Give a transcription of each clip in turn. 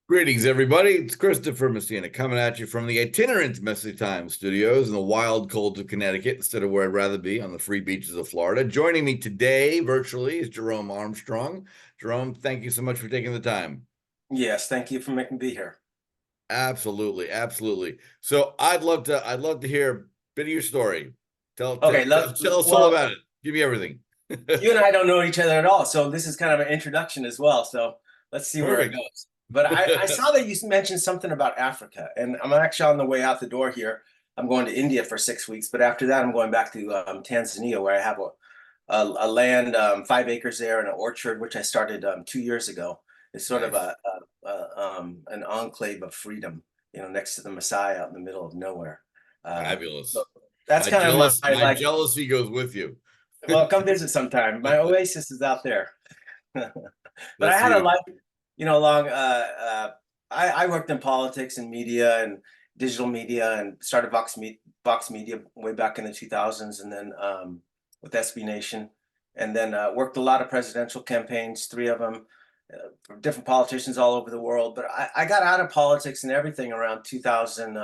Greetings, everybody. It's Christopher Messina coming at you from the itinerant Messy Time studios in the wild colds of Connecticut instead of where I'd rather be on the free beaches of Florida. Joining me today virtually is Jerome Armstrong. Jerome, thank you so much for taking the time. Yes, thank you for making me be here. Absolutely, absolutely. So I'd love to hear a bit of your story. Tell Okay, tell tell, tell us all well, about it. Give me everything. you and I don't know each other at all, so this is kind of an introduction as well. So let's see where it Perfect. goes. But I saw that you mentioned something about Africa, and I'm actually on the way out the door here. I'm going to India for 6 weeks, but after that, I'm going back to Tanzania, where I have a land, 5 acres there, and an orchard, which I started 2 years ago. It's sort of Nice. an enclave of freedom, next to the Masai out in the middle of nowhere. So Fabulous. that's My kind of jealous my my like. jealousy goes with you. Well, come visit sometime. My oasis is out there. But I That's had a beautiful. life, long. I worked in politics and media and digital media, and started Vox Media way back in the 2000s, and then with SB Nation, and then worked a lot of presidential campaigns, three of them, for different politicians all over the world. But I got out of politics and everything around 2000,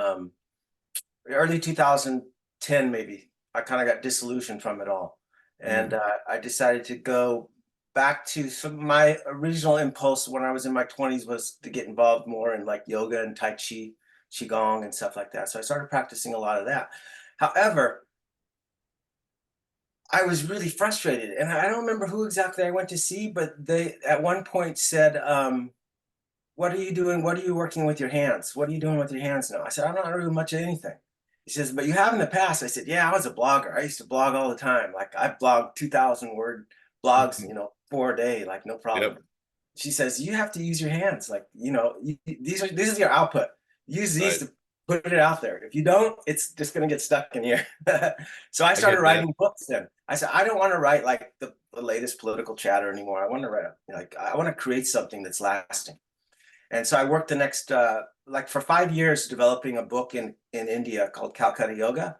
early 2010, maybe. I kind of got disillusioned from it all. And Mm. I decided to go back to my original impulse when I was in my 20s was to get involved more in like yoga and Tai Chi, Qigong, and stuff like that. So I started practicing a lot of that. However, I was really frustrated. And I don't remember who exactly I went to see, but they at one point said, what are you doing? What are you working with your hands? What are you doing with your hands now? I said, I'm not doing much of anything. He says, but you have in the past. I said, yeah, I was a blogger. I used to blog all the time. Like I blogged 2,000 word blogs, 4 a day, like no problem. Yep. She says, you have to use your hands. Like, this is your output. Use these Right. to put it out there. If you don't, it's just going to get stuck in here. So I I started get that. writing books then. I said, I don't want to write like the latest political chatter anymore. I want to write, I want to create something that's lasting. And so I worked the next, like for 5 years, developing a book in India called Calcutta Yoga,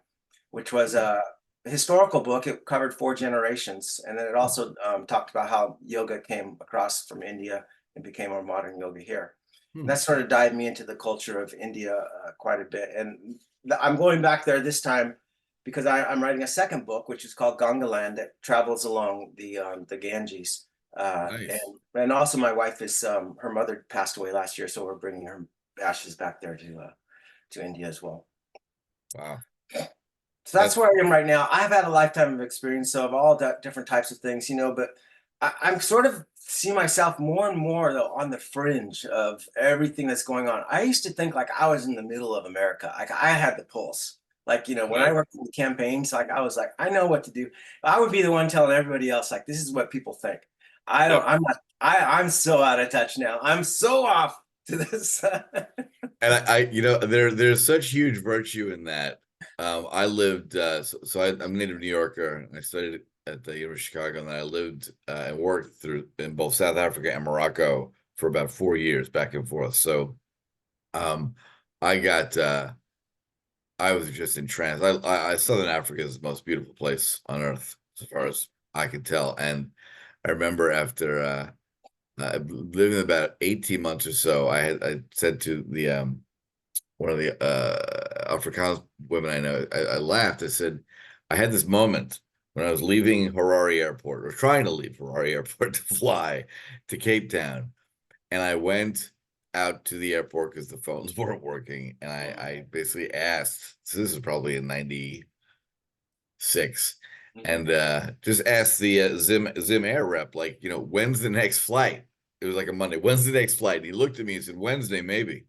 which was a historical book. It covered 4 generations. And then it also talked about how yoga came across from India and became our modern yoga here. And Hmm. that sort of dived me into the culture of India quite a bit. And I'm going back there this time because I'm writing a second book, which is called Gangaland, that travels along the Ganges. And Nice. also my wife is her mother passed away last year, so we're bringing her ashes back there to India as well. Wow. So that's That's where I am right now. I've had a lifetime of experience, so of all that different types of things, but I'm sort of see myself more and more though on the fringe of everything that's going on. I used to think like I was in the middle of America, like I had the pulse. Like, when I right. worked in the campaigns, like I was like, I know what to do. I would be the one telling everybody else, like, this is what people think. I don't, Yep. I'm not, I'm so out of touch now. I'm so off to this. And there's such huge virtue in that. I lived, I'm a native New Yorker. I studied at the University of Chicago, and then I lived and worked through in both South Africa and Morocco for about 4 years, back and forth. So, um, I got, I was just entranced. Southern Africa is the most beautiful place on earth, as far as I can tell. And I remember after living about 18 months or so, I said to the one of the Afrikaans women I know, I laughed. I said, I had this moment when I was leaving Harare Airport, or trying to leave Harare Airport to fly to Cape Town, and I went out to the airport because the phones weren't working, and I basically asked. So this is probably in '96, Mhm. and just asked the Zim Air rep, like, when's the next flight? It was like a Monday. When's the next flight? And he looked at me and said, Wednesday, maybe.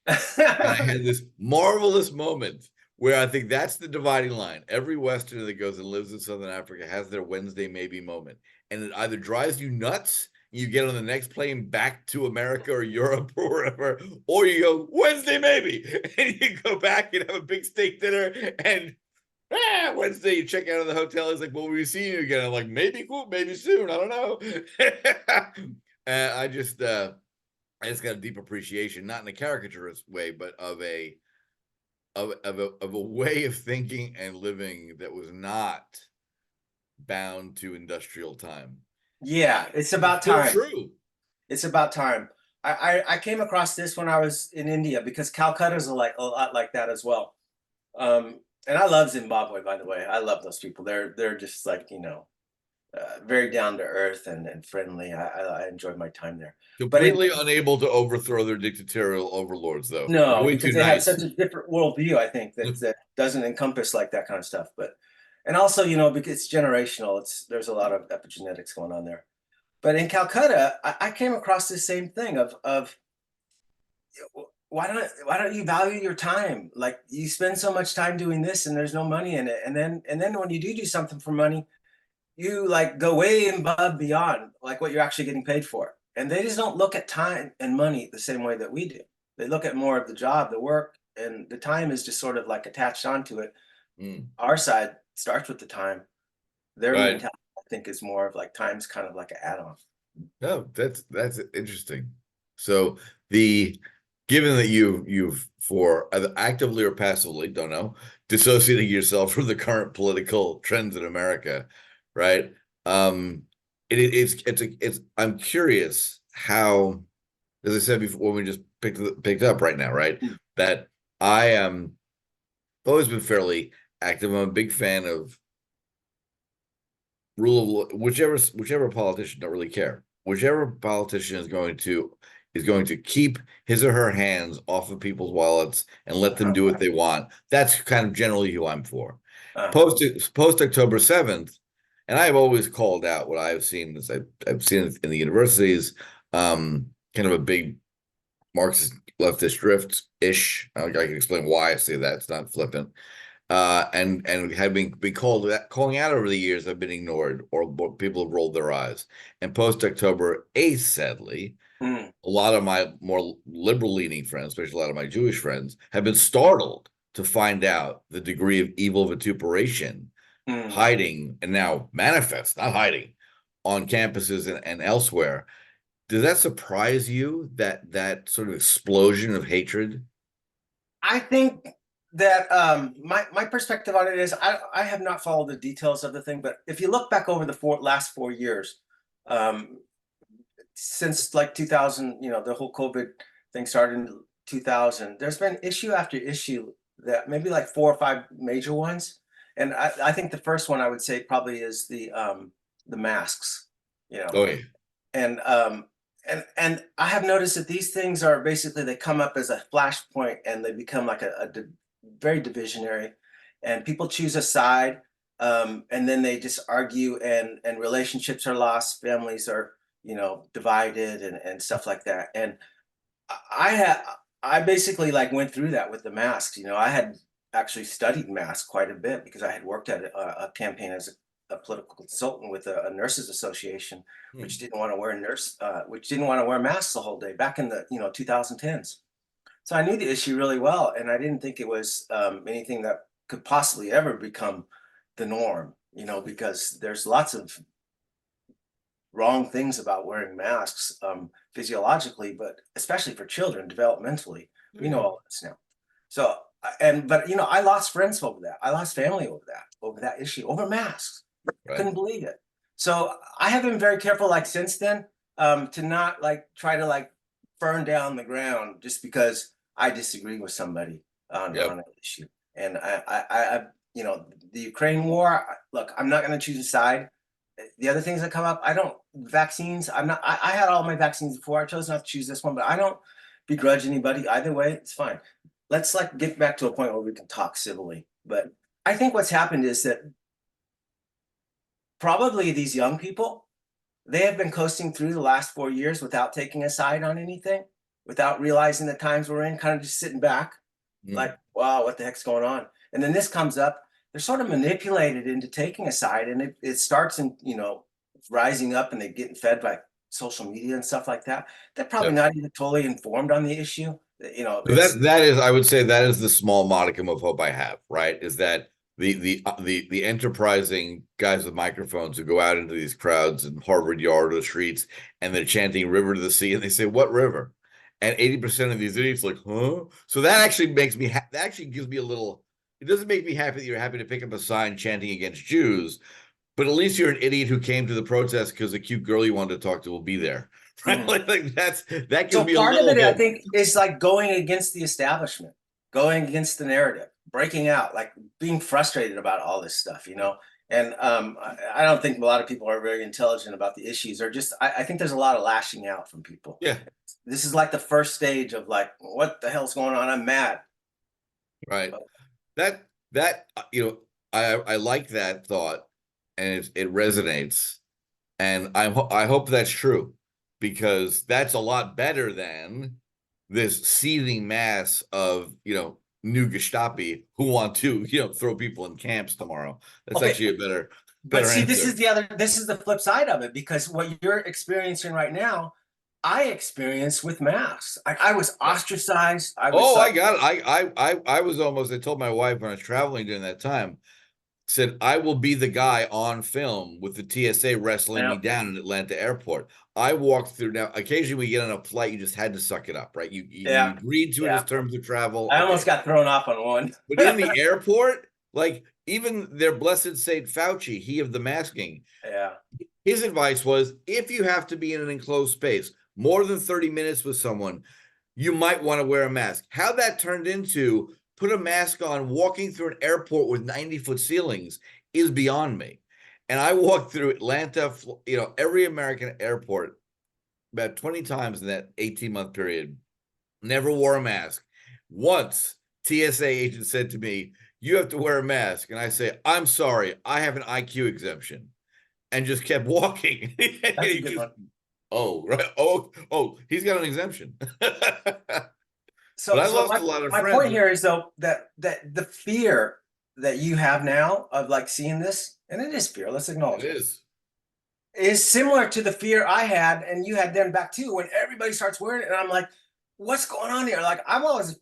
And I had this marvelous moment where I think that's the dividing line. Every Westerner that goes and lives in Southern Africa has their Wednesday maybe moment. And it either drives you nuts, you get on the next plane back to America or Europe or wherever, or you go, Wednesday maybe. And you go back and have a big steak dinner. And Wednesday, you check out of the hotel. He's like, well, we'll see you again. I'm like, maybe cool, maybe soon. I don't know. I just got a deep appreciation, not in a caricaturist way, but of a way of thinking and living that was not bound to industrial time. Yeah, it's And it's about still time. true. It's about time. I came across this when I was in India, because Calcutta's a lot like that as well. And I love Zimbabwe, by the way. I love those people. They're just like, very down to earth and friendly. I enjoyed my time there. But Completely unable to overthrow their dictatorial overlords, though. no, Way because too they have nice. such a different worldview, I think, that doesn't encompass like that kind of stuff. But and also, because it's generational. There's a lot of epigenetics going on there. But in Calcutta, I came across the same thing of why don't you value your time? Like, you spend so much time doing this and there's no money in it. And then when you do something for money, you like go way above beyond like what you're actually getting paid for. And they just don't look at time and money the same way that we do. They look at more of the job, the work, and the time is just sort of like attached onto it. Mm, Our side starts with the time. Their right. mentality, I think, is more of like time's kind of like an add-on. No, that's interesting. So the given that you've for either actively or passively, don't know, dissociating yourself from the current political trends in America, right? It's I'm curious how, as I said before, when we just picked up right now, right? Mm. That I am always been fairly active. I'm a big fan of rule of law, whichever politician, don't really care. Whichever politician is going to keep his or her hands off of people's wallets and let them do what they want. That's kind of generally who I'm for. Uh, Post October 7th, and I've always called out what I've seen is I've seen it in the universities, kind of a big Marxist leftist drift ish. I can explain why I say that. It's not flippant. And have been calling out over the years have been ignored, or people have rolled their eyes. And post October 8th, sadly, mm, a lot of my more liberal leaning friends, especially a lot of my Jewish friends, have been startled to find out the degree of evil vituperation mm. hiding and now manifest, not hiding, on campuses and elsewhere. Does that surprise you, that sort of explosion of hatred? I think that my perspective on it is I have not followed the details of the thing, but if you look back over the last 4 years, um, since like 2000, the whole COVID thing started in 2000, there's been issue after issue, that maybe like four or five major ones. And I think the first one I would say probably is the masks, you know, Oh yeah, and I have noticed that these things are basically, they come up as a flashpoint and they become like very divisionary, and people choose a side, and then they just argue, and relationships are lost, families are divided, and stuff like that. And I basically like went through that with the masks. I had actually studied masks quite a bit because I had worked at a campaign as a political consultant with a nurses association, hmm. which didn't want to wear masks the whole day back in the 2010s. So I knew the issue really well, and I didn't think it was anything that could possibly ever become the norm. Because there's lots of wrong things about wearing masks, physiologically, but especially for children developmentally. We know all this now. So, but I lost friends over that. I lost family over that issue, over masks. I Right. couldn't believe it. So I have been very careful, like since then, to not like try to like burn down the ground just because I disagree with somebody on Yep. an issue. And the Ukraine war. Look, I'm not going to choose a side. The other things that come up, I don't vaccines. I'm not. I had all my vaccines before. I chose not to choose this one, but I don't begrudge anybody either way. It's fine. Let's like get back to a point where we can talk civilly. But I think what's happened is that probably these young people, they have been coasting through the last 4 years without taking a side on anything, without realizing the times we're in, kind of just sitting back, Mm. like, wow, what the heck's going on? And then this comes up, they're sort of manipulated into taking a side, and it starts in, rising up, and they're getting fed by social media and stuff like that. They're probably Yep. not even totally informed on the issue. So It's that is, I would say, that is the small modicum of hope I have, right? Is that the enterprising guys with microphones who go out into these crowds in Harvard Yard or the streets, and they're chanting "River to the Sea," and they say, "What river?" And 80% of these idiots like, "Huh?" So that actually makes me that actually gives me a little. It doesn't make me happy that you're happy to pick up a sign chanting against Jews, but at least you're an idiot who came to the protest because the cute girl you wanted to talk to will be there, right? Like that So gives me a part of little it, I hope. think, is like going against the establishment, going against the narrative, breaking out, like being frustrated about all this stuff, you know. And I don't think a lot of people are very intelligent about the issues, or just I think there's a lot of lashing out from people. Yeah, This is like the first stage of like, what the hell's going on? I'm mad. right. But That I like that thought, and it resonates, and I hope that's true, because that's a lot better than this seething mass of new Gestapi who want to throw people in camps tomorrow. That's okay, actually a better but better see, this is answer. the flip side of it, because what you're experiencing right now, I experienced with masks. I was Yeah. ostracized. I was Oh, I like, got it. I was almost. I told my wife when I was traveling during that time. Said I will be the guy on film with the TSA wrestling me yeah, down in Atlanta airport. I walked through. Now, occasionally we get on a flight, you just had to suck it up, right? You yeah, agreed to it yeah. as terms of travel. I almost Okay. got thrown off on one. But in the airport, like even their blessed Saint Fauci, he of the masking, Yeah, his advice was if you have to be in an enclosed space more than 30 minutes with someone, you might want to wear a mask. How that turned into put a mask on walking through an airport with 90-foot ceilings is beyond me. And I walked through Atlanta, every American airport about 20 times in that 18-month period, never wore a mask. Once, TSA agent said to me, "You have to wear a mask." And I say, "I'm sorry, I have an IQ exemption," and just kept walking. that's a good one. Oh, right. Oh, he's got an exemption. But So, I so lost my a lot of my friends. point here is though that the fear that you have now of like seeing this, and it is fear. Let's It acknowledge it. is. Is similar to the fear I had, and you had then back too, when everybody starts wearing it, and I'm like, what's going on here? Like I was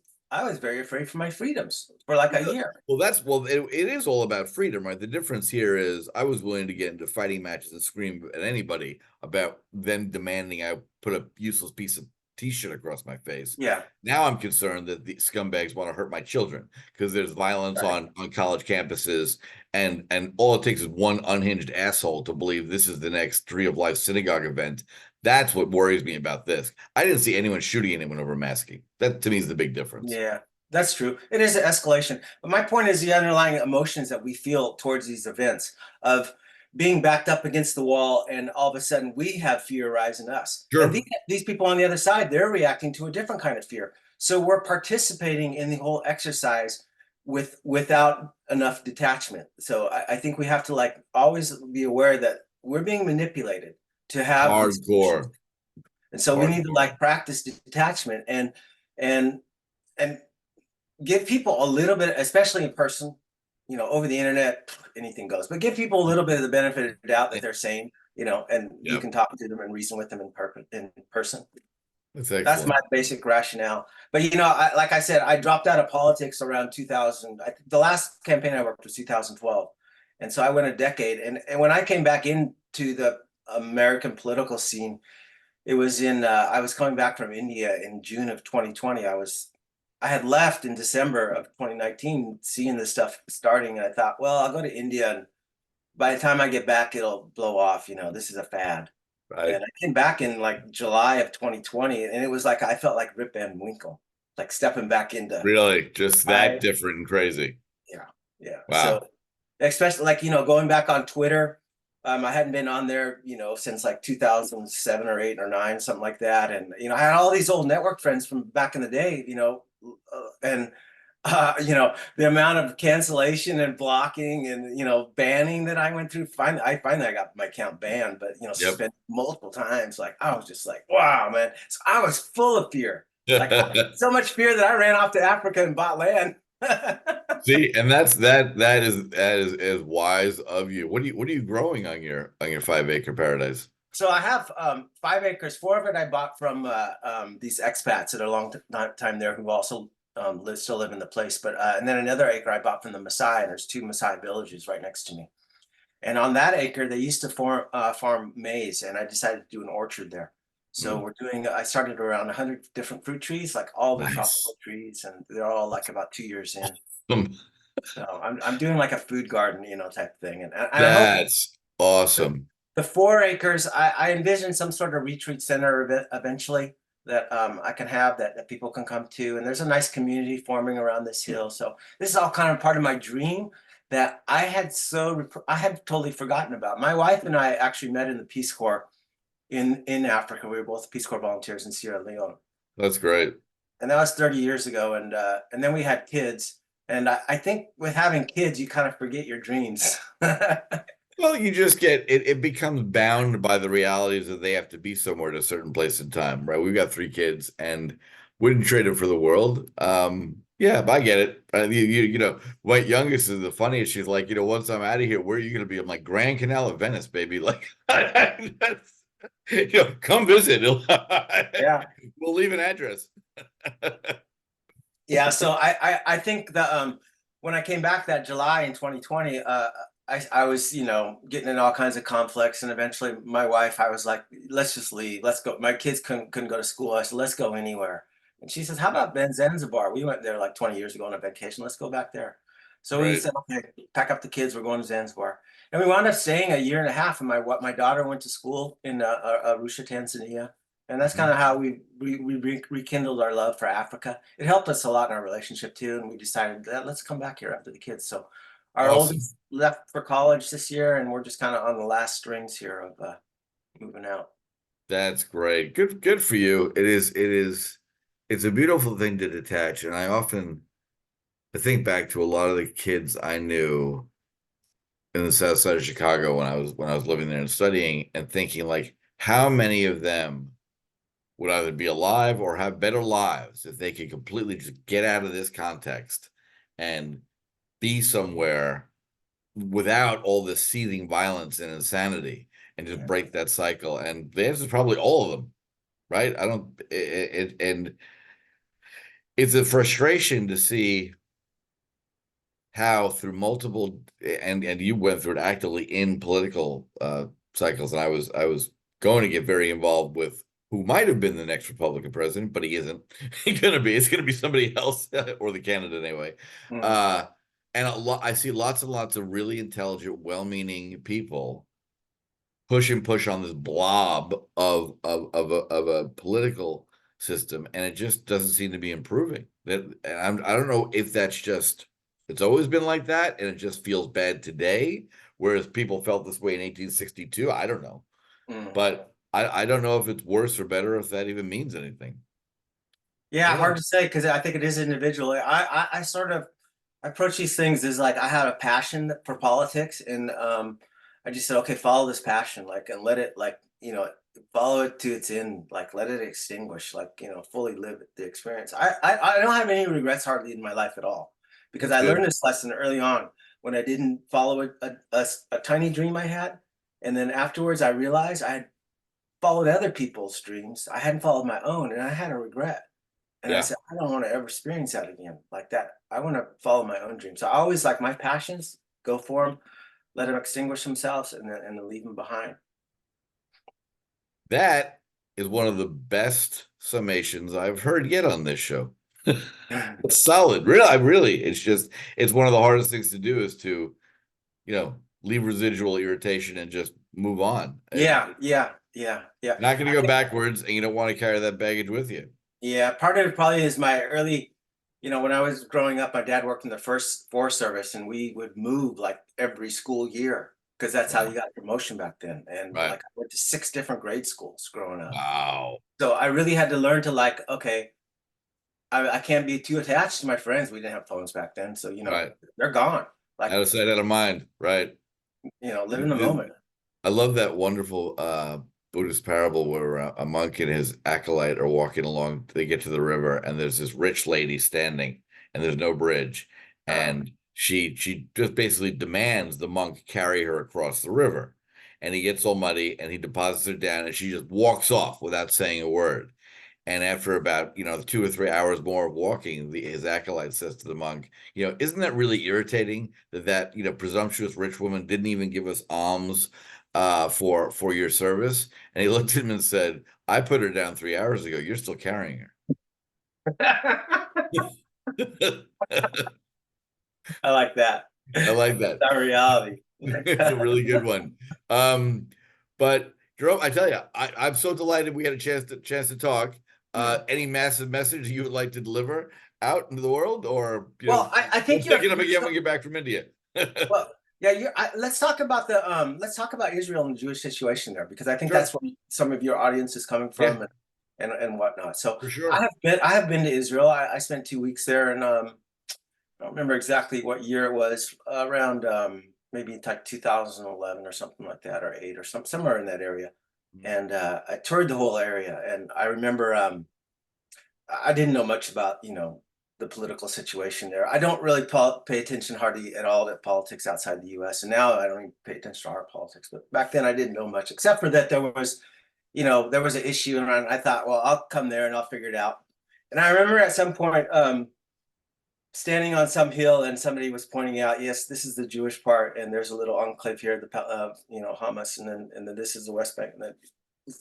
very afraid for my freedoms for like a Yeah. year. It is all about freedom, right? The difference here is I was willing to get into fighting matches and scream at anybody about them demanding I put a useless piece of t-shirt across my face. Yeah, Now I'm concerned that the scumbags want to hurt my children because there's violence right. on college campuses, and all it takes is one unhinged asshole to believe this is the next Tree of Life synagogue event. That's what worries me about this. I didn't see anyone shooting anyone over masking. That to me is the big difference. Yeah, that's true. It is an escalation. But my point is the underlying emotions that we feel towards these events of being backed up against the wall, and all of a sudden we have fear rise in us. And Sure. these people on the other side, they're reacting to a different kind of fear. So we're participating in the whole exercise without enough detachment. So I think we have to like always be aware that we're being manipulated to have these emotions. Hardcore. And so we need to Hardcore. like practice detachment and and give people a little bit, especially in person, you know, over the internet, anything goes, but give people a little bit of the benefit of the doubt that they're sane, you know, and you Yep. can talk to them and reason with them in person. That's That's my excellent. basic rationale. But, you know, like I said, I dropped out of politics around 2000. The last campaign I worked was 2012. And so I went a decade. And when I came back into the American political scene, it was I was coming back from India in June of 2020. I had left in December of 2019, seeing this stuff starting, and I thought, well, I'll go to India, and by the time I get back, it'll blow off. You know, this is a fad. Right. And I came back in like July of 2020, and it was like I felt like Rip Van Winkle, like stepping back into Really, just that I different and crazy. yeah, yeah. So Wow. especially like, you know, going back on Twitter. I hadn't been on there, you know, since like 2007 or 8 or 9, something like that. And, you know, I had all these old network friends from back in the day, you know, you know, the amount of cancellation and blocking and, you know, banning that I went through. Finally I got my account banned, but, you know, Yep. suspended multiple times. Like, I was just like, wow, man. So I was full of fear, like so much fear that I ran off to Africa and bought land. See, and that is wise of you. What are you growing on your 5 acre paradise? So I have 5 acres. 4 of it I bought from these expats that are long time there who also still live in the place. But and then another acre I bought from the Masai, and there's 2 Masai villages right next to me. And on that acre, they used to farm maize, and I decided to do an orchard there. So Mm, we're doing. I started around 100 different fruit trees, like all the nice. tropical trees, and they're all like about 2 years in. So I'm doing like a food garden, you know, type thing, and I hope That's awesome. The 4 acres, I envision some sort of retreat center eventually that I can have that people can come to. And there's a nice community forming around this hill. So this is all kind of part of my dream that I had totally forgotten about. My wife and I actually met in the Peace Corps in Africa. We were both Peace Corps volunteers in Sierra Leone. That's great. And that was 30 years ago. And then we had kids. And I think with having kids, you kind of forget your dreams. Well, you just get it, it becomes bound by the realities that they have to be somewhere at a certain place in time, right? We've got 3 kids and wouldn't trade it for the world. Yeah, but I get it. You know, my youngest is the funniest. She's like, you know, once I'm out of here, where are you gonna be? I'm like, Grand Canal of Venice, baby. Like, that's, you know, come visit. Yeah. We'll leave an address. Yeah, so I think that when I came back that July in 2020, I was, you know, getting in all kinds of conflicts, and eventually my wife, I was like, let's just leave, let's go. My kids couldn't go to school. I said, let's go anywhere. And she says, how about Ben Zanzibar? We went there like 20 years ago on a vacation. Let's go back there. So we Right. said, okay, pack up the kids. We're going to Zanzibar. And we wound up staying a year and a half. And my daughter went to school in Arusha, Tanzania. And that's kind of how we rekindled our love for Africa. It helped us a lot in our relationship too. And we decided that let's come back here after the kids. So our Awesome. oldest left for college this year, and we're just kind of on the last strings here of moving out. That's great. Good for you. It's a beautiful thing to detach. And I think back to a lot of the kids I knew in the south side of Chicago when I was living there and studying and thinking like how many of them would either be alive or have better lives if they could completely just get out of this context and be somewhere without all this seething violence and insanity and just Yeah. break that cycle. And the answer is probably all of them, right? I don't it, and it's a frustration to see how through multiple and you went through it actively in political cycles, and I was going to get very involved with who might have been the next Republican president, but he isn't. It's gonna be somebody else or the candidate anyway. Mm. uh and I see lots and lots of really intelligent, well-meaning people push on this blob of a political system, and it just doesn't seem to be improving. I don't know if that's just it's always been like that, and it just feels bad today, whereas people felt this way in 1862. I don't know, Mm. but I don't know if it's worse or better, if that even means anything. I Yeah, don't hard know. to say because I think it is individual. I sort of approach these things as like I have a passion for politics, and I just said, okay, follow this passion, like, and let it, like, you know, follow it to its end, like, let it extinguish, like, you know, fully live the experience. I don't have any regrets hardly in my life at all because That's I learned good. this lesson early on when I didn't follow a tiny dream I had, and then afterwards I realized I had followed other people's dreams. I hadn't followed my own, and I had a regret. And I Yeah. said, I don't want to ever experience that again like that. I want to follow my own dreams. So I always like my passions, go for them, let them extinguish themselves, and then leave them behind. That is one of the best summations I've heard yet on this show. It's solid. Really, it's just it's one of the hardest things to do is to, you know, leave residual irritation and just move on. Yeah, yeah, yeah, yeah. You're not going I to go think, backwards, and you don't want to carry that baggage with you. yeah, part of it probably is my early, you know, when I was growing up, my dad worked in the first Forest Service, and we would move like every school year because that's how you Wow. got promotion back then. And Right. like I went to 6 different grade schools growing up. Wow. So I really had to learn to like, okay, I can't be too attached to my friends. We didn't have phones back then, so you know Right. they're gone. Like, Out of sight, out of mind. Right. you know, live in the moment. I love that wonderful Buddhist parable where a monk and his acolyte are walking along. They get to the river, and there's this rich lady standing, and there's no bridge, Uh, and she just basically demands the monk carry her across the river, and he gets all muddy, and he deposits her down, and she just walks off without saying a word. And after about, you know, 2 or 3 hours more of walking, his acolyte says to the monk, you know, isn't that really irritating that, you know, presumptuous rich woman didn't even give us alms for your service? And he looked at him and said, I put her down 3 hours ago. You're still carrying her. I like that. I like that. That reality. It's a really good one. Um, But Jerome, I tell you, I'm so delighted we had a chance to talk. Any massive message you would like to deliver out into the world, or Well, I we'll think pick it up again when we get back from India. well, yeah, let's talk about let's talk about Israel and the Jewish situation there, because I think Sure. that's where some of your audience is coming Yeah, from, and whatnot. So for sure. I have been to Israel. I spent 2 weeks there, and I don't remember exactly what year it was, around maybe like 2011 or something like that, or eight, or somewhere in that area. And I toured the whole area, and I remember I didn't know much about, the political situation there. I don't really pay attention hardly at all to politics outside the U.S. And now I don't even pay attention to our politics. But back then I didn't know much, except for that there was an issue, and I thought, well, I'll come there and I'll figure it out. And I remember at some point standing on some hill, and somebody was pointing out, yes, this is the Jewish part, and there's a little enclave here, Hamas, and then this is the West Bank, and then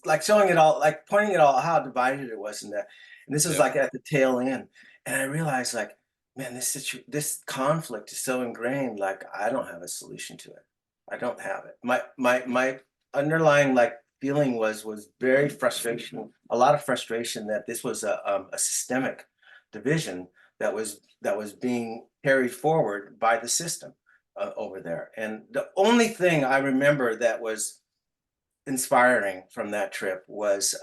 like showing it all, like pointing it all how divided it was in that. And this was Yeah. like at the tail end, and I realized, like, man, this conflict is so ingrained. Like, I don't have a solution to it. I don't have it. My underlying, like, feeling was very frustration, a lot of frustration that this was a systemic division that was being carried forward by the system over there. And the only thing I remember that was inspiring from that trip was,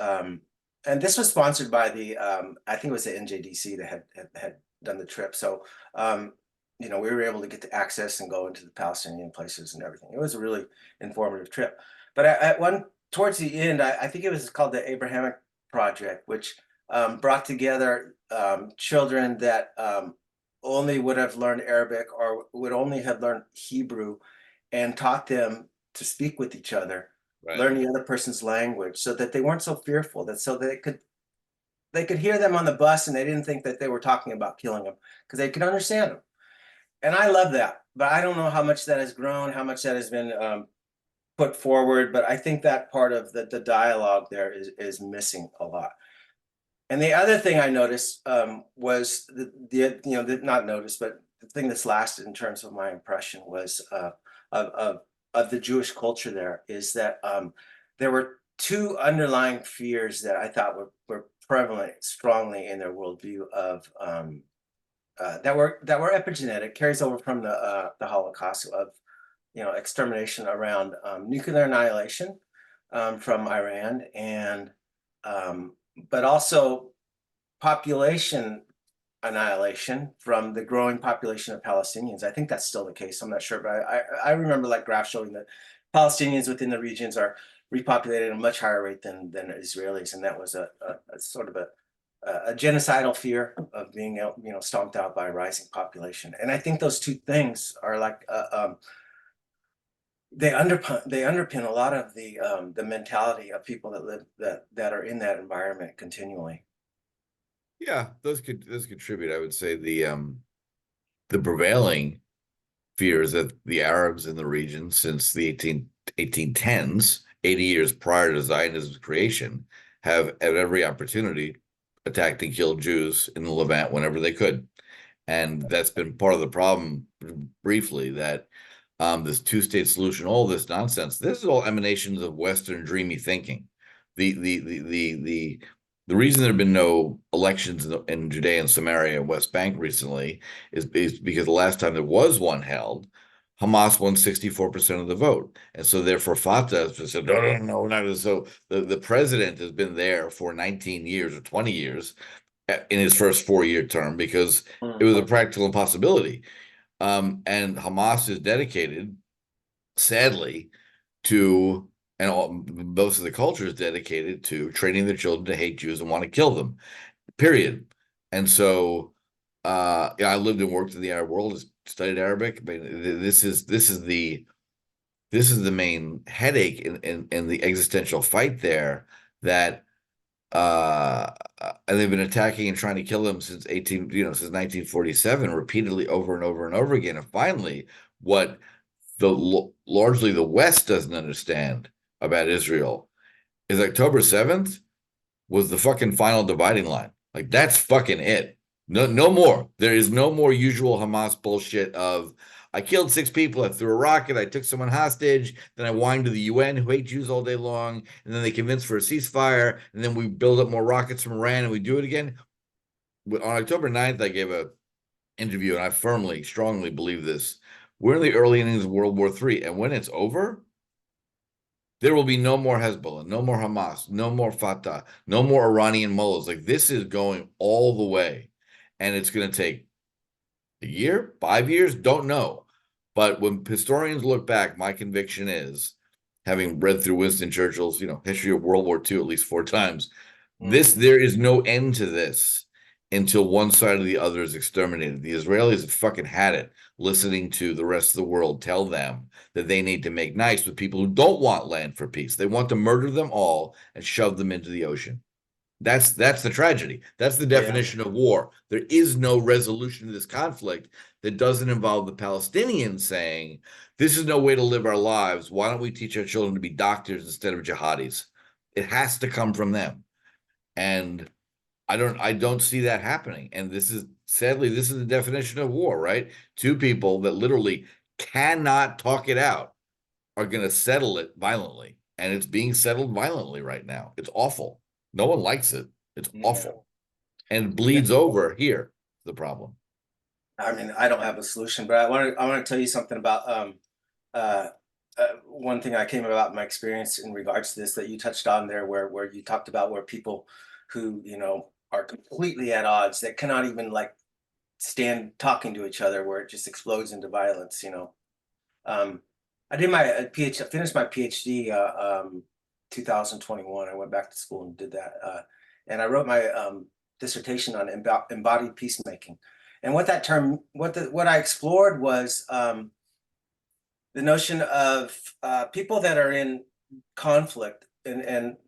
and this was sponsored by I think it was the NJDC that had done the trip. So, we were able to get the access and go into the Palestinian places and everything. It was a really informative trip. But towards the end, I think it was called the Abrahamic Project, which brought together children that only would have learned Arabic or would only have learned Hebrew, and taught them to speak with each other, Right. learn the other person's language, so that they weren't so fearful, that so they could hear them on the bus, and they didn't think that they were talking about killing them, because they could understand them. And I love that, but I don't know how much that has grown, how much that has been put forward. But I think that part of the dialogue there is missing a lot. And the other thing I noticed was not noticed, but the thing that's lasted in terms of my impression was of the Jewish culture there, is that there were two underlying fears that I thought were prevalent strongly in their worldview of that were epigenetic, carries over from the Holocaust, of extermination around nuclear annihilation from Iran, and but also population annihilation from the growing population of Palestinians. I think that's still the case. I'm not sure, but I remember like graphs showing that Palestinians within the regions are repopulated at a much higher rate than Israelis, and that was a sort of a genocidal fear of being stomped out by a rising population. And I think those two things are like they underpin a lot of the mentality of people that live that are in that environment continually. Yeah, those contribute. I would say the prevailing fears that the Arabs in the region since the 1810s, 80 years prior to Zionism's creation, have at every opportunity attacked and killed Jews in the Levant whenever they could. And that's been part of the problem, briefly, that this two-state solution, all this nonsense, this is all emanations of Western dreamy thinking. The reason there have been no elections in Judea and Samaria and West Bank recently is because the last time there was one held, Hamas won 64% of the vote. And so therefore Fatah said, no, no. So the president has been there for 19 years or 20 years in his first 4-year term because it was a practical impossibility. And Hamas is dedicated, sadly, to, and most of the culture is dedicated to training their children to hate Jews and want to kill them, period. And so, I lived and worked in the Arab world, studied Arabic. I mean, this is the main headache in the existential fight there, that and they've been attacking and trying to kill them since 1947, repeatedly, over and over and over again. And finally, what largely the West doesn't understand about Israel is October 7th was the fucking final dividing line. Like, that's fucking it. No more. There is no more usual Hamas bullshit of, I killed 6 people. I threw a rocket. I took someone hostage. Then I whined to the UN, who hate Jews all day long. And then they convinced for a ceasefire. And then we build up more rockets from Iran and we do it again. On October 9th, I gave a interview, and I firmly, strongly believe this. We're in the early innings of World War III. And when it's over, there will be no more Hezbollah, no more Hamas, no more Fatah, no more Iranian mullahs. Like, this is going all the way. And it's going to take a year, 5 years, don't know. But when historians look back, my conviction is, having read through Winston Churchill's, history of World War II at least 4 times, there is no end to this until one side or the other is exterminated. The Israelis have fucking had it listening to the rest of the world tell them that they need to make nice with people who don't want land for peace. They want to murder them all and shove them into the ocean. That's the tragedy. That's the definition of war. There is no resolution to this conflict that doesn't involve the Palestinians saying, this is no way to live our lives. Why don't we teach our children to be doctors instead of jihadis? It has to come from them. And I don't see that happening. And sadly, this is the definition of war, right? 2 people that literally cannot talk it out are going to settle it violently. And it's being settled violently right now. It's awful. No one likes it. It's awful. And it bleeds over here, the problem. I mean, I don't have a solution, but I want to tell you something about one thing I came about my experience in regards to this that you touched on there, where you talked about where people who, are completely at odds, that cannot even like stand talking to each other, where it just explodes into violence, I did my PhD, I finished my PhD 2021. I went back to school and did that. And I wrote my dissertation on embodied peacemaking. And what that term, what I explored was the notion of people that are in conflict and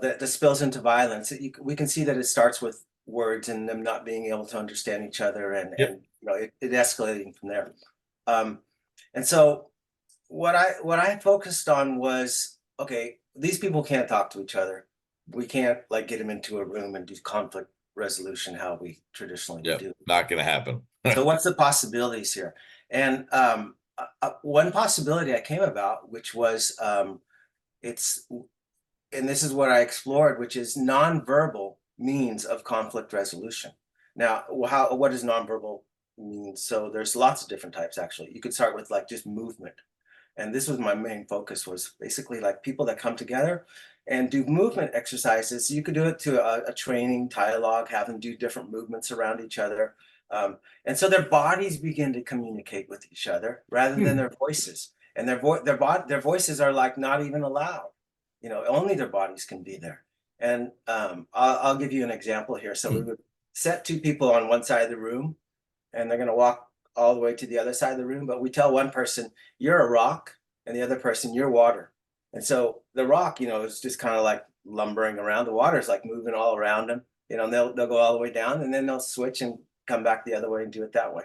that spills into violence. We can see that it starts with words and them not being able to understand each other, and it escalating from there. And so what I focused on was, okay, these people can't talk to each other. We can't like get them into a room and do conflict resolution how we traditionally do. Not going to happen. So what's the possibilities here? And one possibility I came about, which was and this is what I explored, which is nonverbal means of conflict resolution. Now, what does nonverbal mean? So there's lots of different types, actually. You could start with like just movement. And this was my main focus, was basically like people that come together and do movement exercises. You could do it to a training dialogue, have them do different movements around each other. And so their bodies begin to communicate with each other rather than their voices. And their voices are like not even allowed. Only their bodies can be there. And I'll give you an example here. So we would set 2 people on one side of the room, and they're going to walk all the way to the other side of the room. But we tell one person, you're a rock, and the other person, you're water. And so the rock, is just kind of like lumbering around. The water is like moving all around them, and they'll go all the way down, and then they'll switch and come back the other way and do it that way.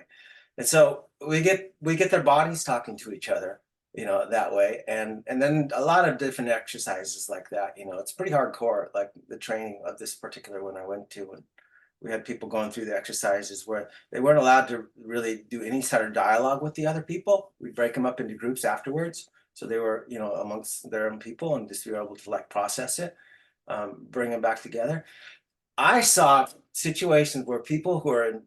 And so we get their bodies talking to each other, that way. And then a lot of different exercises like that, it's pretty hardcore, like the training of this particular one I went to. And we had people going through the exercises where they weren't allowed to really do any sort of dialogue with the other people. We break them up into groups afterwards. So they were, amongst their own people, and just be able to like process it, bring them back together. I saw situations where people who are in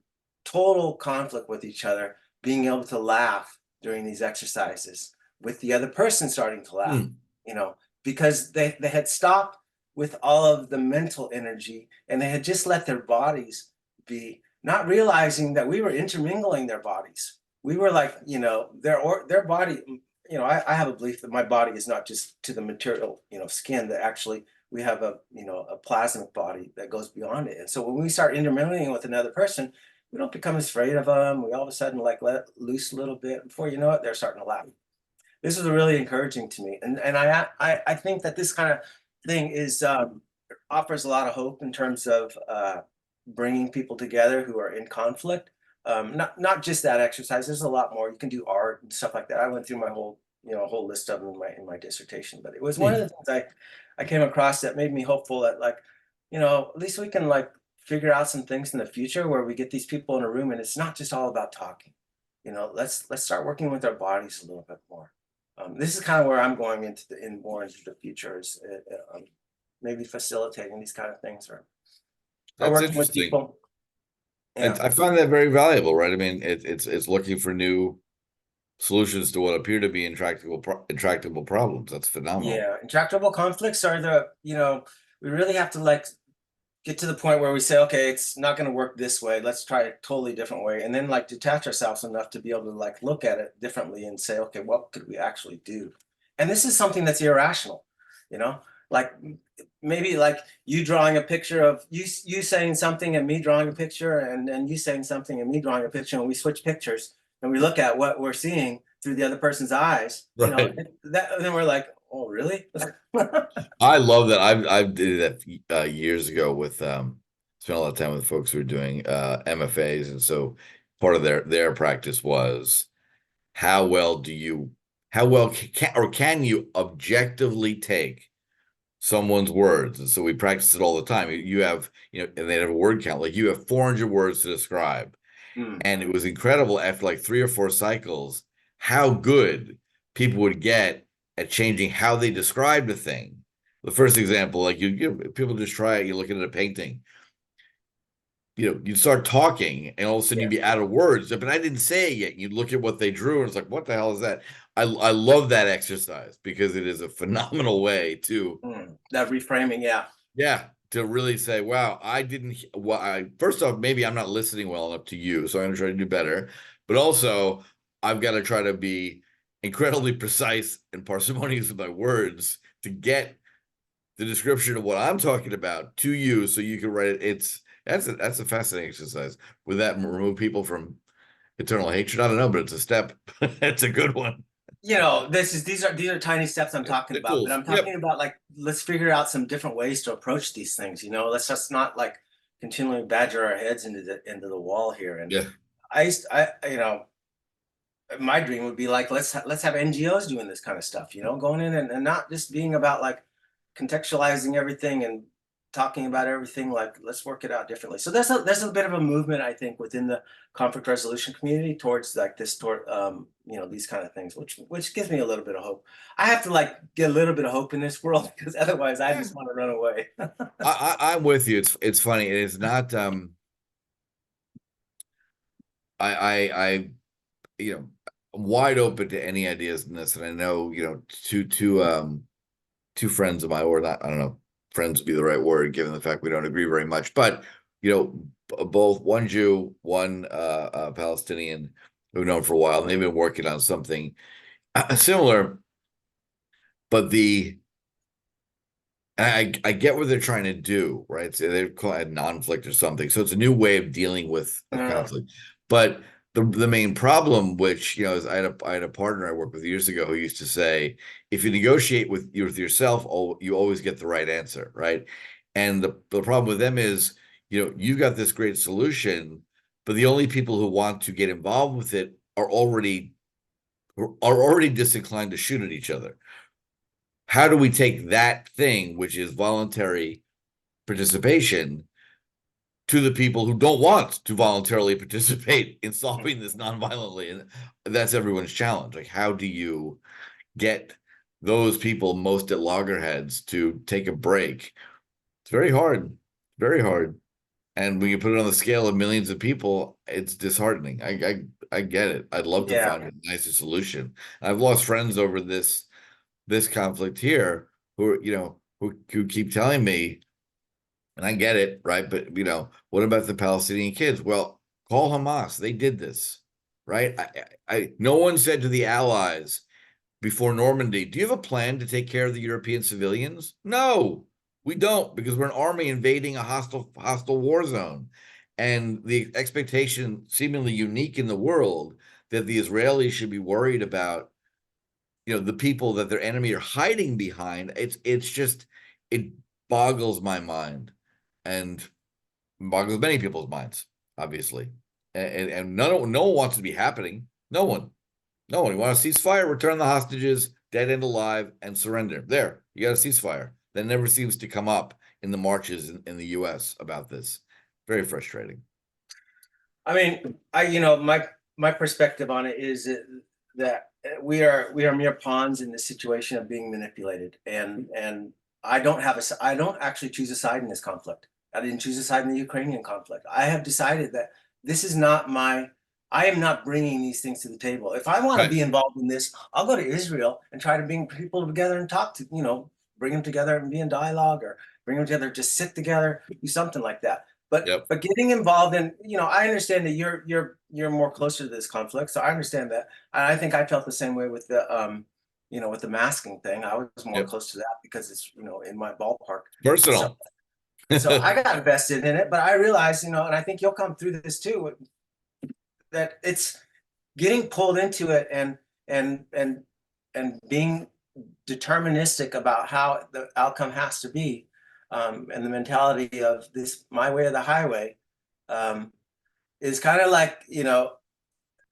total conflict with each other being able to laugh during these exercises, with the other person starting to laugh, because they had stopped with all of the mental energy, and they had just let their bodies be, not realizing that we were intermingling their bodies. We were like, their body, I have a belief that my body is not just to the material, skin, that actually we have a plasmic body that goes beyond it. And so when we start intermingling with another person, we don't become afraid of them. We all of a sudden like let loose a little bit. Before you know it, they're starting to laugh. This was really encouraging to me. And I think that this kind of thing is offers a lot of hope in terms of bringing people together who are in conflict. Not just that exercise. There's a lot more. You can do art and stuff like that. I went through my whole list of them in my dissertation, but it was one of the things I came across that made me hopeful that, like, at least we can like figure out some things in the future where we get these people in a room and it's not just all about talking. let's start working with our bodies a little bit more. This is kind of where I'm going more into the future, is maybe facilitating these kind of things, or That's working with interesting. people. Yeah. I find that very valuable, right? I mean, it's looking for new solutions to what appear to be intractable problems. That's phenomenal. Yeah, intractable conflicts are we really have to like get to the point where we say, okay, it's not going to work this way. Let's try a totally different way. And then like detach ourselves enough to be able to like look at it differently and say, okay, what could we actually do? And this is something that's irrational, you know, like maybe like you drawing a picture of you saying something and me drawing a picture, and then you saying something and me drawing a picture, and we switch pictures and we look at what we're seeing through the other person's eyes, Right. that then we're like, oh, really? I love that. I did that years ago with spent a lot of time with folks who were doing MFAs, and so part of their practice was how well can you objectively take someone's words. And so we practice it all the time. You have, and they have a word count, like you have 400 words to describe. Mm, And it was incredible after like 3 or 4 cycles, how good people would get at changing how they described a thing. The first example, like people just try it, you're looking at a painting. You'd start talking and all of a sudden yeah. you'd be out of words, but I didn't say it yet. You'd look at what they drew and it's like, what the hell is that? I love that exercise because it is a phenomenal way to That reframing, yeah. yeah, to really say, wow, I didn't well, first off, maybe I'm not listening well enough to you, so I'm gonna try to do better. But also I've got to try to be incredibly precise and parsimonious with my words to get the description of what I'm talking about to you so you can write it. That's a fascinating exercise. Would that remove people from eternal hatred? I don't know, but it's a step. It's a good one. These are tiny steps I'm talking The about, but tools. I'm Yep. talking about like, let's figure out some different ways to approach these things. Let's just not like continually badger our heads into the wall here. And Yeah. my dream would be like, let's have NGOs doing this kind of stuff, going in and not just being about like contextualizing everything and talking about everything. Like, let's work it out differently. So there's a bit of a movement, I think, within the conflict resolution community towards like these kind of things, which gives me a little bit of hope. I have to like get a little bit of hope in this world, because otherwise I Yeah. just want to run away. I'm with you. It's funny. It is not I I'm wide open to any ideas in this. And I know, two friends of mine, or not, I don't know, friends would be the right word, given the fact we don't agree very much, but both one Jew, one Palestinian who've known for a while, and they've been working on something similar, but I get what they're trying to do, right? So they call it non-conflict or something. So it's a new way of dealing with a Yeah. conflict. But the main problem, which is I had a partner I worked with years ago who used to say, if you negotiate with yourself, you always get the right answer, right? And the problem with them is, you got this great solution, but the only people who want to get involved with it are already disinclined to shoot at each other. How do we take that thing, which is voluntary participation, to the people who don't want to voluntarily participate in solving this nonviolently? And that's everyone's challenge. Like, how do you get those people most at loggerheads to take a break? It's very hard, very hard. And when you put it on the scale of millions of people, it's disheartening. I get it. I'd love to Yeah. find a nicer solution. I've lost friends over this conflict here who keep telling me, and I get it, right? But what about the Palestinian kids? Well, call Hamas. They did this, right? No one said to the Allies before Normandy, do you have a plan to take care of the European civilians? No, we don't, because we're an army invading a hostile war zone. And the expectation, seemingly unique in the world, that the Israelis should be worried about the people that their enemy are hiding behind. It's just, it boggles my mind, and boggles many people's minds, obviously. And no one wants to be happening. No one. You want to ceasefire, return the hostages, dead and alive, and surrender. There, you got a ceasefire. That never seems to come up in the marches in the US about this. Very frustrating. I mean, my my perspective on it is that we are mere pawns in the situation of being manipulated, and I don't actually choose a side in this conflict. I didn't choose a side in the Ukrainian conflict. I have decided that this is not my. I am not bringing these things to the table. If I want to Right. be involved in this, I'll go to Israel and try to bring people together and talk to, bring them together and be in dialogue, or bring them together, just sit together, do something like that. Yep. But getting involved in, I understand that you're more closer to this conflict, so I understand that. And I think I felt the same way with with the masking thing. I was more Yep. close to that because it's, in my ballpark. So Personal. so I got invested in it, but I realized, and I think you'll come through this too, that it's getting pulled into it and being deterministic about how the outcome has to be, and the mentality of this my way or the highway, is kind of like,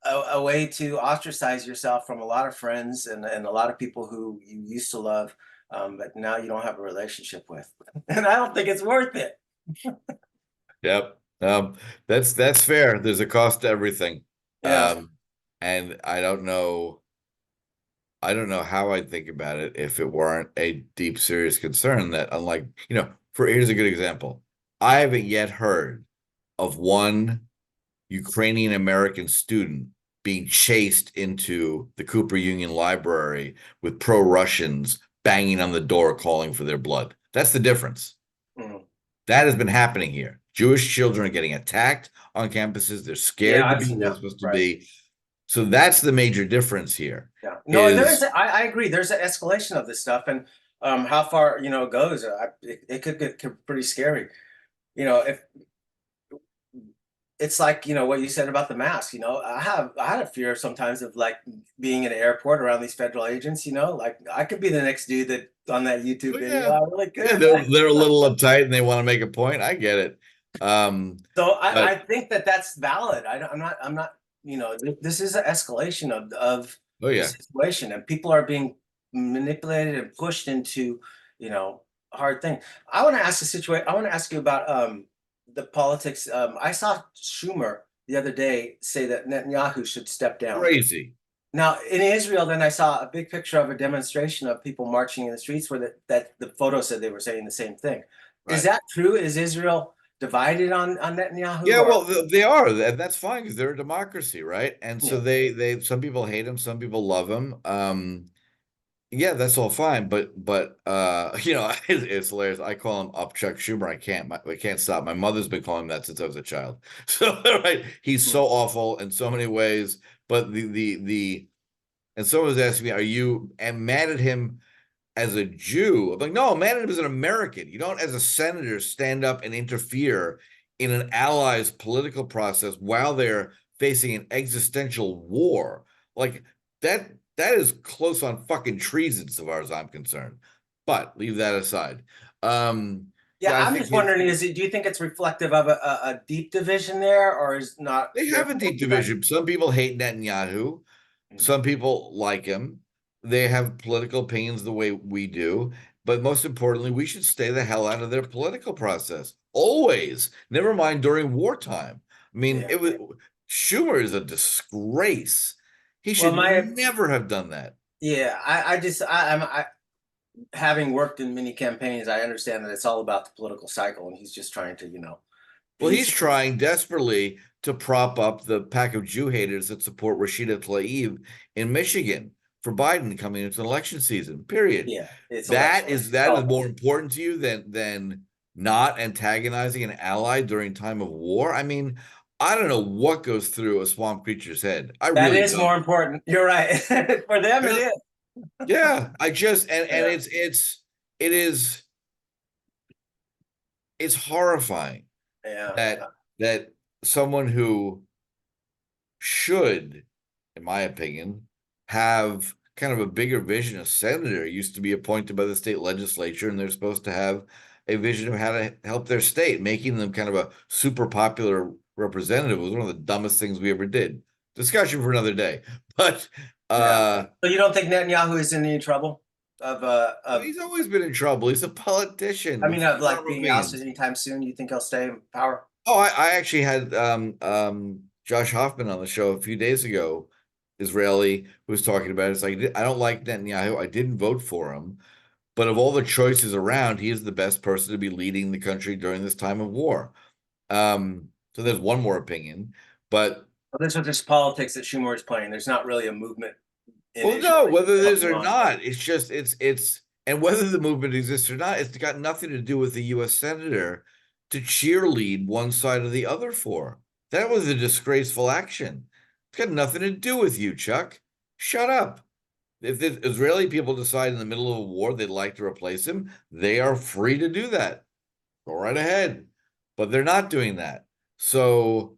a way to ostracize yourself from a lot of friends and a lot of people who you used to love, but now you don't have a relationship with. And I don't think it's worth it. Yep. That's fair. There's a cost to everything. Yeah. And I don't know how I'd think about it if it weren't a deep, serious concern that, unlike, here's a good example. I haven't yet heard of one Ukrainian American student being chased into the Cooper Union Library with pro-Russians banging on the door calling for their blood. That's the difference. Mhm. That has been happening here. Jewish children are getting attacked on campuses. They're scared Yeah, to I've be seen where they're that. supposed to Right. be. So that's the major difference here. Yeah. No, I agree. There's an escalation of this stuff, and how far it goes. It could get pretty scary. If it's like, what you said about the mask. I had a fear sometimes of like being in an airport around these federal agents. Like I could be the next dude that on that YouTube Oh, video. yeah. I really Yeah, could. they're a little uptight and they want to make a point. I get it. So I But think that that's valid. I'm not. This is an escalation of oh the yeah. situation, and people are being manipulated and pushed into hard thing. I want to ask the situation. I want to ask you about the politics. I saw Schumer the other day say that Netanyahu should step down. Crazy. Now in Israel, then I saw a big picture of a demonstration of people marching in the streets where that the photo said they were saying the same thing. Is Right. that true? Is Israel divided on Netanyahu? Yeah, Or well, they are, and that's fine because they're a democracy, right? And so yeah, they some people hate him, some people love him. Yeah, that's all fine, but it's hilarious. I call him up Chuck Schumer. I can't stop. My mother's been calling him that since I was a child. So right, he's so awful in so many ways. But and someone was asking me, "Are you mad at him as a Jew?" I'm like, "No, I'm mad at him as an American. You don't, as a senator, stand up and interfere in an ally's political process while they're facing an existential war. Like that." That is close on fucking treason, as far as I'm concerned. But leave that aside. yeah. Yeah, I I'm think just wondering: do you think it's reflective of a deep division there, or is not they there have a deep united? division. Some people hate Netanyahu. Some people like him. They have political opinions the way we do. But most importantly, we should stay the hell out of their political process. Always. Never mind during wartime. I mean, Yeah. Schumer is a disgrace. He Well, should never have done that. yeah. I just I'm having worked in many campaigns, I understand that it's all about the political cycle, and he's just trying to Well, be. he's trying desperately to prop up the pack of Jew haters that support Rashida Tlaib in Michigan for Biden coming into an election season. Period. Yeah, it's That election. is more important to you than not antagonizing an ally during time of war. I mean, I don't know what goes through a swamp creature's head. I That really is don't. more important. You're right. For them, it is. Yeah, I just and Yeah. it is it's horrifying Yeah. that someone who should, in my opinion, have kind of a bigger vision. A senator used to be appointed by the state legislature, and they're supposed to have a vision of how to help their state. Making them kind of a super popular representative was one of the dumbest things we ever did. Discussion for another day. But Yeah. So you don't think Netanyahu is in any trouble of he's always been in trouble. He's a politician I with mean, of like firm being ousted opinions. anytime soon? You think he'll stay in power? Oh, I actually had Josh Hoffman on the show a few days ago, Israeli, who was talking about it. It's like, I don't like Netanyahu. I didn't vote for him. But of all the choices around, he is the best person to be leading the country during this time of war. So there's one more opinion. But Well, this was just politics that Schumer is playing. There's not really a movement in well, Israel no, whether it is helping or on. not, it's just and whether the movement exists or not, it's got nothing to do with the U.S. senator to cheerlead one side or the other for. That was a disgraceful action. It's got nothing to do with you, Chuck. Shut up. If the Israeli people decide in the middle of a war they'd like to replace him, they are free to do that. Go right ahead. But they're not doing that. So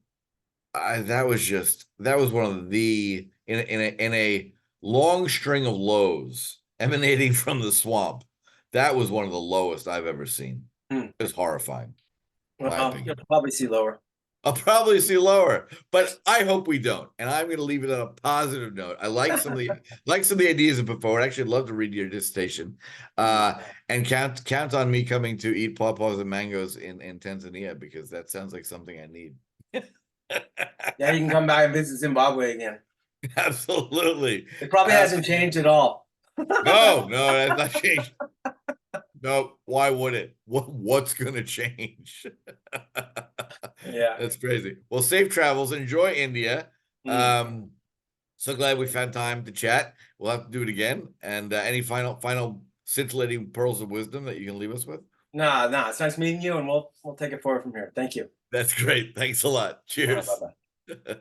that was one of the in a long string of lows emanating from the swamp. That was one of the lowest I've ever seen. It was horrifying, in my Well, you'll opinion. probably see lower. I'll probably see lower, but I hope we don't. And I'm going to leave it on a positive note. I like some of the ideas you put forward. Actually, I'd love to read your dissertation. And count on me coming to eat pawpaws and mangoes in Tanzania, because that sounds like something I need. Yeah, you can come back and visit Zimbabwe again. Absolutely. It probably hasn't changed at all. No, that's not changed. No, why would it? What's gonna change? Yeah. That's crazy. Well, safe travels. Enjoy India. So glad we found time to chat. We'll have to do it again. And any final scintillating pearls of wisdom that you can leave us with? Nah, it's nice meeting you, and we'll take it forward from here. Thank you. That's great. Thanks a lot. Cheers. Bye-bye.